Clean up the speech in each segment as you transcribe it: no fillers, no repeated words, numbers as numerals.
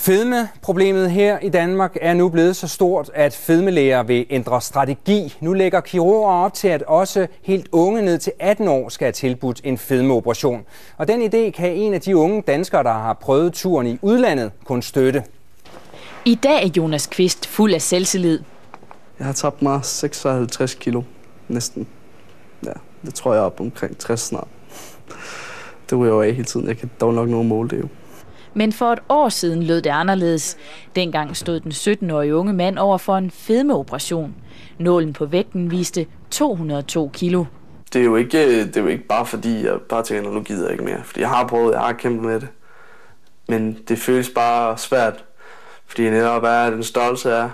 Fedmeproblemet her i Danmark er nu blevet så stort, at fedmelæger vil ændre strategi. Nu lægger kirurger op til, at også helt unge ned til 18 år skal have tilbudt en fedmeoperation. Og den idé kan en af de unge danskere, der har prøvet turen i udlandet, kun støtte. I dag er Jonas Kvist fuld af selvtillid. Jeg har tabt mig 56 kilo næsten. Ja, det tror jeg er op omkring 60 snart. Det ryger jo af hele tiden. Jeg kan dog nok nå at måle det jo. Men for et år siden lød det anderledes. Dengang stod den 17-årige unge mand over for en fedmeoperation. Nålen på vægten viste 202 kilo. Det er jo ikke bare fordi, jeg bare tænker, nu gider jeg ikke mere. Fordi jeg har kæmpet med det. Men det føles bare svært, fordi netop er den størrelse er.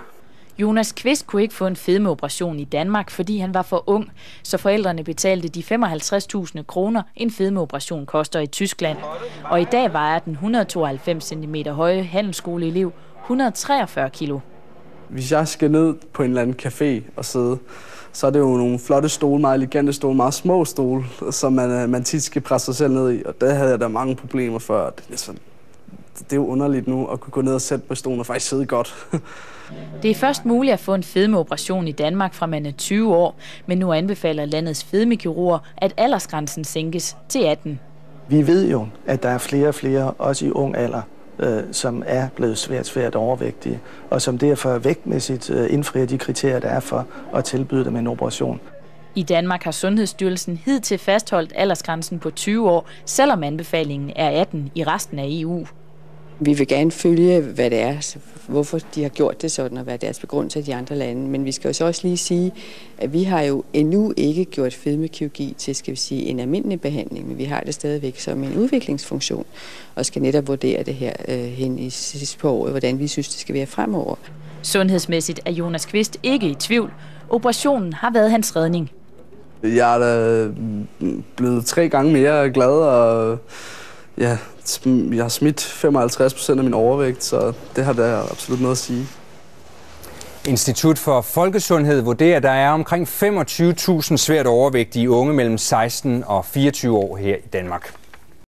Jonas Kvist kunne ikke få en fedmeoperation i Danmark, fordi han var for ung, så forældrene betalte de 55.000 kroner, en fedmeoperation koster i Tyskland. Og i dag vejer den 192 cm høje handelsskoleelev 143 kilo. Hvis jeg skal ned på en eller anden café og sidde, så er det jo nogle flotte stole, meget elegante stole, meget små stole, som man tit skal presse sig selv ned i. Og der havde jeg da mange problemer før. Det er jo underligt nu at kunne gå ned og sætte på stolen og faktisk sidde godt. Det er først muligt at få en fedmeoperation i Danmark fra man er 20 år, men nu anbefaler landets fedmekirurger, at aldersgrænsen sænkes til 18. Vi ved jo, at der er flere og flere, også i ung alder, som er blevet svært overvægtige, og som derfor vægtmæssigt indfrier de kriterier, der er for at tilbyde dem en operation. I Danmark har Sundhedsstyrelsen hidtil fastholdt aldersgrænsen på 20 år, selvom anbefalingen er 18 i resten af EU. Vi vil gerne følge, hvad det er, hvorfor de har gjort det sådan, og hvad deres begrundelse i de andre lande. Men vi skal jo så også lige sige, at vi har jo endnu ikke gjort fedmekirurgi til, skal vi sige, en almindelig behandling, men vi har det stadigvæk som en udviklingsfunktion, og skal netop vurdere det her hen i sidste på året, hvordan vi synes, det skal være fremover. Sundhedsmæssigt er Jonas Kvist ikke i tvivl. Operationen har været hans redning. Jeg er da blevet 3 gange mere glad, og ja, jeg har smidt 55% af min overvægt, så det har da absolut noget at sige. Institut for Folkesundhed vurderer, at der er omkring 25.000 svært overvægtige unge mellem 16 og 24 år her i Danmark.